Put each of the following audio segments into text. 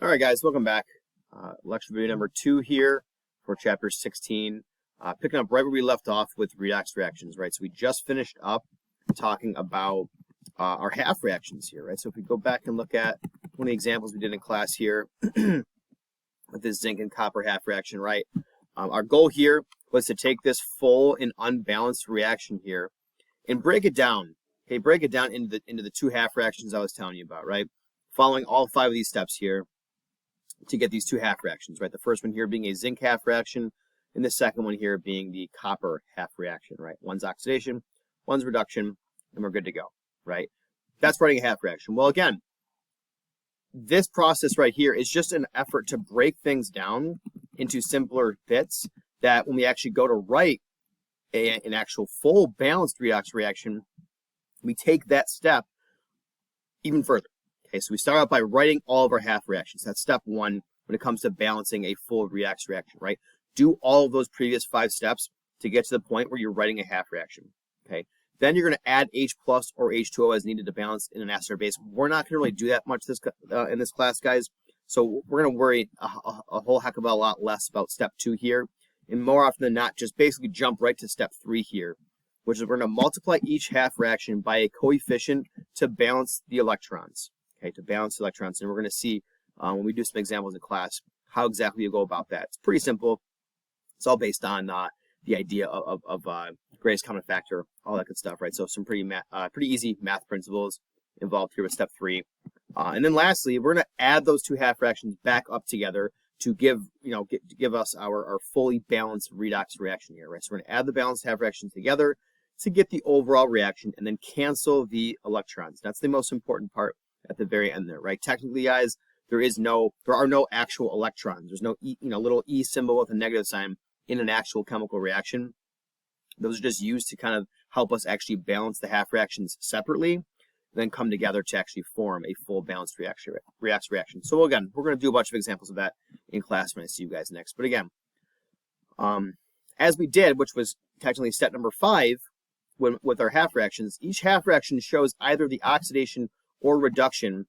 All right, guys, welcome back. Lecture video number 2 here for chapter 16. Picking up right where we left off with redox reactions, right? So we just finished up talking about our half reactions here, right? So if we go back and look at one of the examples we did in class here with this zinc and copper half reaction, right? Our goal here was to take this full and unbalanced reaction here and break it down. Okay, break it down into the two half reactions I was telling you about, right? Following all 5 of these steps here to get these two half reactions, right? The first one here being a zinc half reaction, and the second one here being the copper half reaction, right? One's oxidation, one's reduction, and we're good to go, right? That's writing a half reaction. Well, again, this process right here is just an effort to break things down into simpler bits that when we actually go to write an actual full balanced redox reaction, we take that step even further. Okay, so we start out by writing all of our half reactions. That's step 1 when it comes to balancing a full redox reaction, right? Do all of those previous 5 steps to get to the point where you're writing a half reaction, okay? Then you're going to add H plus or H2O as needed to balance in an acidic base. We're not going to really do that much in this class, guys. So we're going to worry a whole heck of a lot less about step 2 here. And more often than not, just basically jump right to step 3 here, which is we're going to multiply each half reaction by a coefficient to balance the electrons. Okay, to balance the electrons, and we're going to see when we do some examples in class how exactly you go about that. It's pretty simple. It's all based on the idea of greatest common factor, all that good stuff, right? So some pretty easy math principles involved here with step 3, and then lastly, we're going to add those two half fractions back up together to give us our fully balanced redox reaction here, right? So we're going to add the balanced half fractions together to get the overall reaction, and then cancel the electrons. That's the most important part at the very end there, right? Technically, guys, there are no actual electrons. There's no little E symbol with a negative sign in an actual chemical reaction. Those are just used to kind of help us actually balance the half reactions separately, then come together to actually form a full balanced reaction. So again, we're going to do a bunch of examples of that in class when I see you guys next. But again, as we did, which was technically step number 5, with our half reactions, each half reaction shows either the oxidation or reduction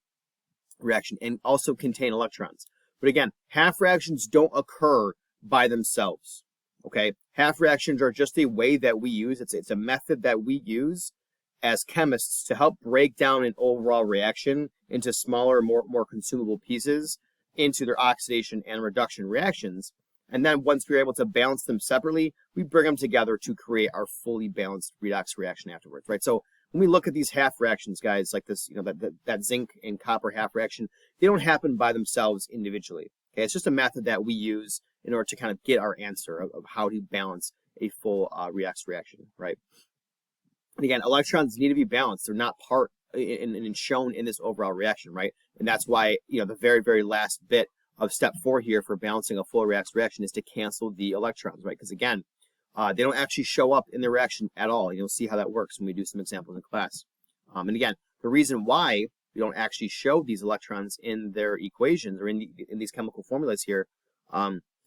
reaction and also contain electrons. But again, half reactions don't occur by themselves. Okay, half reactions are just a way that we use. It's a method that we use as chemists to help break down an overall reaction into smaller, more consumable pieces into their oxidation and reduction reactions. And then once we're able to balance them separately, we bring them together to create our fully balanced redox reaction afterwards, right? So when we look at these half reactions, guys, like this, that zinc and copper half reaction, they don't happen by themselves individually. Okay, it's just a method that we use in order to kind of get our answer of how to balance a full redox reaction, right? And again, electrons need to be balanced. They're not part and shown in this overall reaction, right? And that's why the very, very last bit of step 4 here for balancing a full redox reaction is to cancel the electrons, right? Because again, they don't actually show up in the reaction at all. You'll see how that works when we do some examples in class. And again, the reason why we don't actually show these electrons in their equations or in these chemical formulas here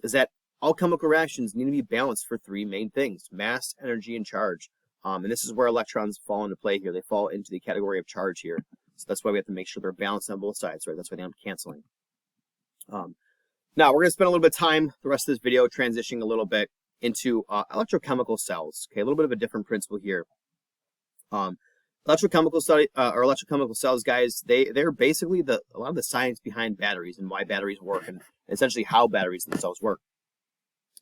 is that all chemical reactions need to be balanced for 3 main things: mass, energy, and charge. And this is where electrons fall into play here. They fall into the category of charge here. So that's why we have to make sure they're balanced on both sides, right? That's why they aren't canceling. Now, we're going to spend a little bit of time, the rest of this video, transitioning a little bit into electrochemical cells. Okay, a little bit of a different principle here. Electrochemical cells, guys, they're basically a lot of the science behind batteries and why batteries work, and essentially how batteries themselves work.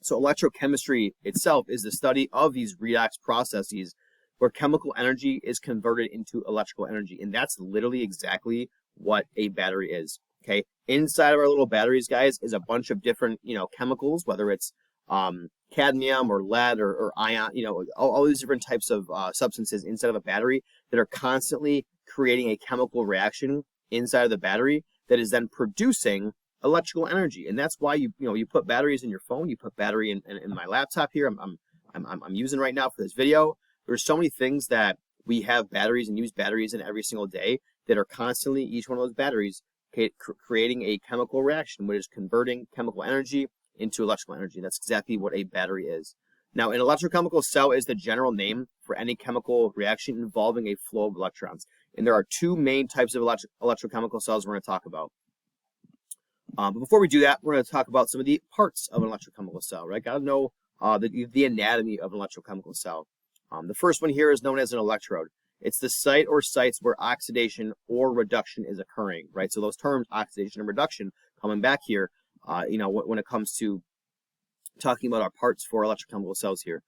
So electrochemistry itself is the study of these redox processes where chemical energy is converted into electrical energy, and that's literally exactly what a battery is. Okay, inside of our little batteries, guys, is a bunch of different chemicals, whether it's cadmium or lead or ion, all these different types of substances inside of a battery that are constantly creating a chemical reaction inside of the battery that is then producing electrical energy. And that's why you put batteries in your phone, you put battery in my laptop here I'm using right now for this video. There's so many things that we have batteries and use batteries in every single day that are constantly, each one of those batteries, creating a chemical reaction, which is converting chemical energy into electrical energy. That's exactly what a battery is. Now, an electrochemical cell is the general name for any chemical reaction involving a flow of electrons. And there are 2 main types of electrochemical cells we're going to talk about. But before we do that, we're going to talk about some of the parts of an electrochemical cell, right? Got to know the anatomy of an electrochemical cell. The first one here is known as an electrode. It's the site or sites where oxidation or reduction is occurring, right? So those terms, oxidation and reduction, coming back here, when it comes to talking about our parts for electrochemical cells here.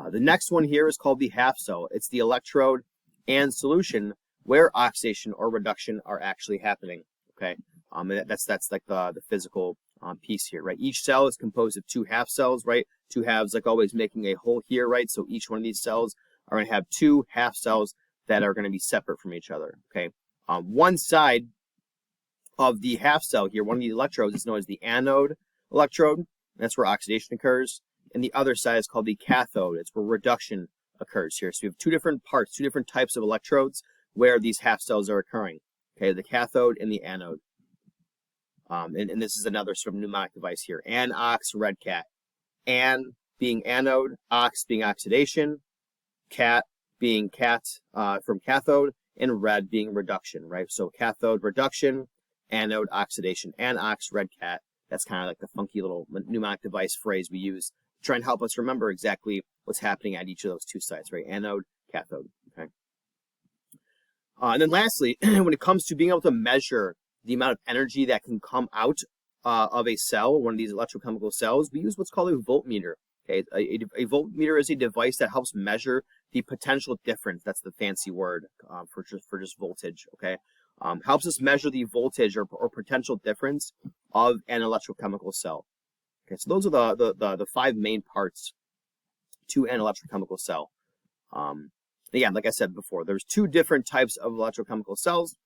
The next one here is called the half cell. It's the electrode and solution where oxidation or reduction are actually happening, okay? And that's like the physical piece here, right? Each cell is composed of two half cells, right? Two halves, like always, making a whole here, right? So each one of these cells are going to have two half cells that are going to be separate from each other, okay? One side of the half cell here, one of the electrodes, is known as the anode electrode. That's where oxidation occurs. And the other side is called the cathode. It's where reduction occurs here. So we have two different parts, two different types of electrodes where these half cells are occurring, okay? The cathode and the anode. And this is another sort of mnemonic device here. An, ox, red, cat. An being anode, ox being oxidation, cat being cat from cathode, and red being reduction, right? So cathode, reduction, anode, oxidation. An, ox, red, cat. That's kind of like the funky little mnemonic device phrase we use to try and help us remember exactly what's happening at each of those two sites, right? Anode, cathode, okay? And then lastly, when it comes to being able to measure the amount of energy that can come out of a cell, one of these electrochemical cells, we use what's called a voltmeter. Okay, a voltmeter is a device that helps measure the potential difference. That's the fancy word for just voltage. Okay, helps us measure the voltage or potential difference of an electrochemical cell. Okay, so those are the five main parts to an electrochemical cell. Again, like I said before, there's two different types of electrochemical cells.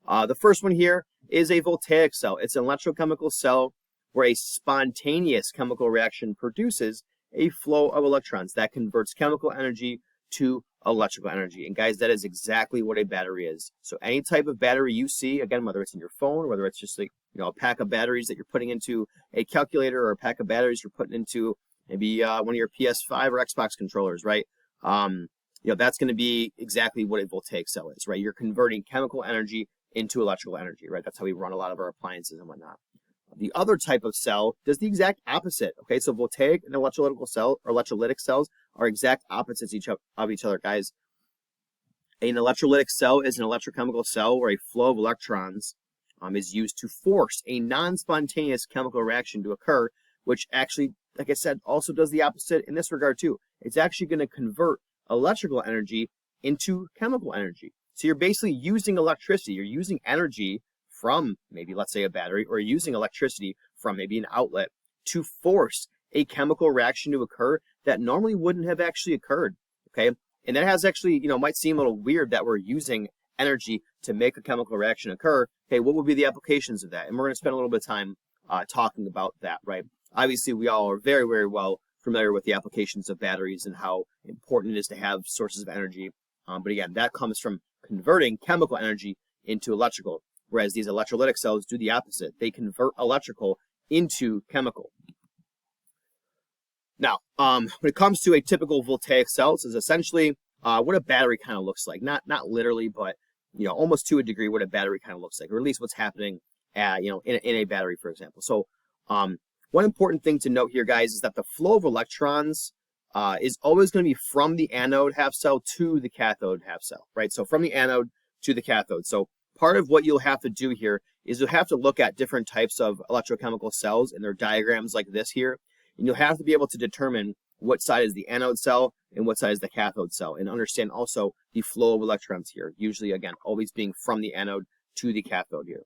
The first one here is a voltaic cell. It's an electrochemical cell where a spontaneous chemical reaction produces a flow of electrons that converts chemical energy to electrical energy. And guys, that is exactly what a battery is. So any type of battery you see, again, whether it's in your phone, whether it's just like, a pack of batteries that you're putting into a calculator, or a pack of batteries you're putting into maybe one of your PS5 or Xbox controllers, right? That's going to be exactly what a voltaic cell is, right? You're converting chemical energy into electrical energy, right? That's how we run a lot of our appliances and whatnot. The other type of cell does the exact opposite, okay? So voltaic and electrolytic cell or electrolytic cells are exact opposites of each other, guys. An electrolytic cell is an electrochemical cell where a flow of electrons is used to force a non-spontaneous chemical reaction to occur, which actually, like I said, also does the opposite in this regard too. It's actually going to convert electrical energy into chemical energy. So you're basically using electricity. You're using energy from maybe, let's say, a battery, or using electricity from maybe an outlet to force a chemical reaction to occur that normally wouldn't have actually occurred, okay? And that has actually, might seem a little weird that we're using energy to make a chemical reaction occur. Okay, what would be the applications of that? And we're going to spend a little bit of time talking about that, right? Obviously, we all are very, very well familiar with the applications of batteries and how important it is to have sources of energy. But again, that comes from converting chemical energy into electrical, whereas these electrolytic cells do the opposite. They convert electrical into chemical. Now, when it comes to a typical voltaic cell, this is essentially what a battery kind of looks like. Not literally, but almost to a degree what a battery kind of looks like, or at least what's happening in a battery, for example. So one important thing to note here, guys, is that the flow of electrons is always going to be from the anode half cell to the cathode half cell, right? So from the anode to the cathode. So part of what you'll have to do here is you'll have to look at different types of electrochemical cells and their diagrams like this here. And you'll have to be able to determine what side is the anode cell and what side is the cathode cell, and understand also the flow of electrons here. Usually, again, always being from the anode to the cathode here.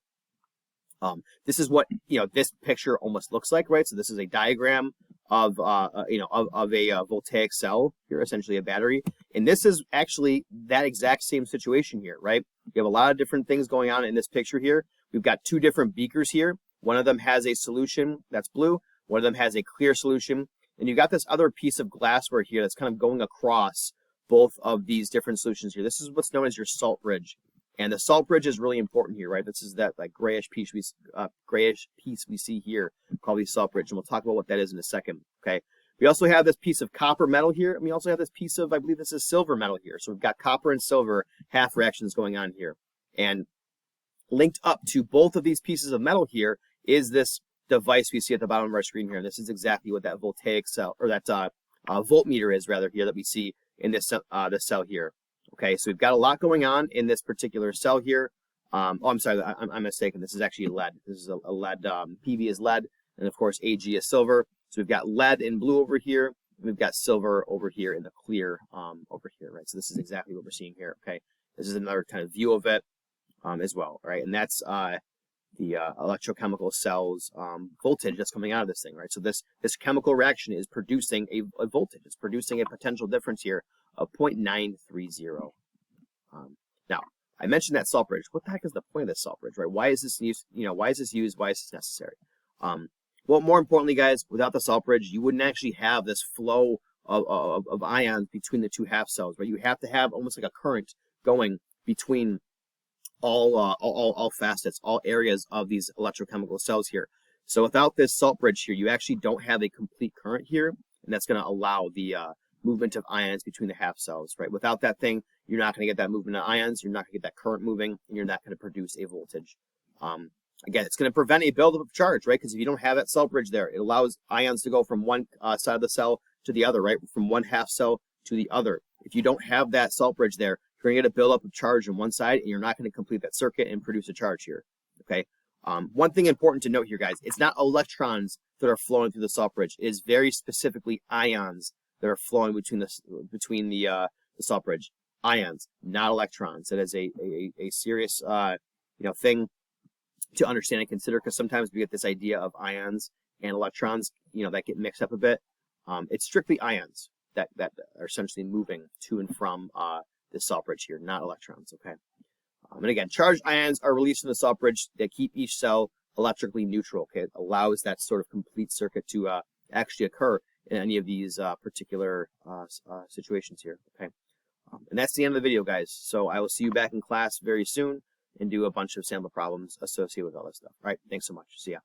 This is what this picture almost looks like, right? So this is a diagram of a voltaic cell here, essentially a battery, and this is actually that exact same situation here, right? You have a lot of different things going on in this picture here. We've got two different beakers here. One of them has a solution that's blue. One of them has a clear solution, and you've got this other piece of glassware here that's kind of going across both of these different solutions here. This is what's known as your salt bridge. And the salt bridge is really important here, right? This is that like grayish piece we see here called the salt bridge, and we'll talk about what that is in a second, okay? We also have this piece of copper metal here, and we also have this piece of, I believe this is silver metal here. So we've got copper and silver half reactions going on here. And linked up to both of these pieces of metal here is this device we see at the bottom of our screen here. And this is exactly what that voltaic cell, or that voltmeter is rather here that we see in this cell here. Okay, so we've got a lot going on in this particular cell here. Oh, I'm sorry, I'm mistaken. This is actually lead. This is a lead. PV is lead, and of course AG is silver. So we've got lead in blue over here, and we've got silver over here in the clear over here, right? So this is exactly what we're seeing here. Okay, this is another kind of view of it as well, right? And that's the electrochemical cell's voltage that's coming out of this thing, right? So this chemical reaction is producing a voltage. It's producing a potential difference here of 0.930. Now, I mentioned that salt bridge. What the heck is the point of this salt bridge, right? Why is this used? Why is this used? Why is this necessary? Well, more importantly, guys, without the salt bridge, you wouldn't actually have this flow of ions between the two half cells, right? You have to have almost like a current going between all facets, all areas of these electrochemical cells here. So without this salt bridge here, you actually don't have a complete current here, and that's going to allow the movement of ions between the half cells, right? Without that thing, you're not going to get that movement of ions, you're not going to get that current moving, and you're not going to produce a voltage. Again, it's going to prevent a buildup of charge, right? Because if you don't have that salt bridge there, it allows ions to go from one side of the cell to the other, right? From one half cell to the other. If you don't have that salt bridge there, you're going to get a buildup of charge on one side, and you're not going to complete that circuit and produce a charge here, okay? One thing important to note here, guys, it's not electrons that are flowing through the salt bridge. It is very specifically ions that are flowing between the salt bridge. Ions, not electrons. That is a serious thing to understand and consider, because sometimes we get this idea of ions and electrons, that get mixed up a bit. It's strictly ions that are essentially moving to and from this salt bridge here, not electrons, okay? And again, charged ions are released from the salt bridge. They keep each cell electrically neutral, okay? It allows that sort of complete circuit to actually occur in any of these particular situations here, okay? And that's the end of the video, guys. So I will see you back in class very soon and do a bunch of sample problems associated with all this stuff. All right, thanks so much. See ya.